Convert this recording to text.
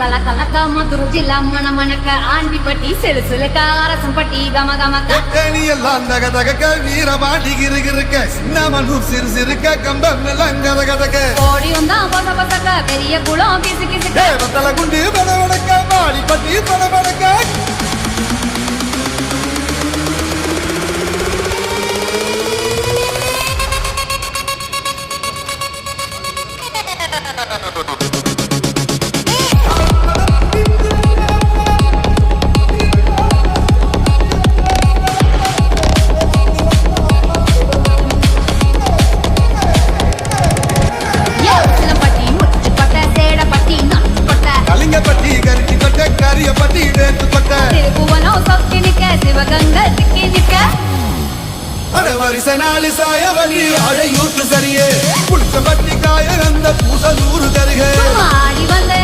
கல கலக்க மதுரை ஜில்லா மண மணக்க ஆண்டிப்பட்டி செலு சிலுக்க அரசம்பட்டி கம கமக்க எல்லாம் தக தகக்க வீரபாட்டி கிருக்க சின்னமனூர் சிறு சிறுக்க கம்பம் எல்லாம் கத கதக்க ஓடி வந்தா பச பசக்க பெரிய குளம் பிசு கிசுக்க தலை குண்டு படவடக்க வாடிப்பட்டி படவடக்க வரிசனாலி சாயவல்லி அழையூற்று சரியே புளிச்ச பட்டி காய அந்த பூசலூர் தருகே ஆடி வந்த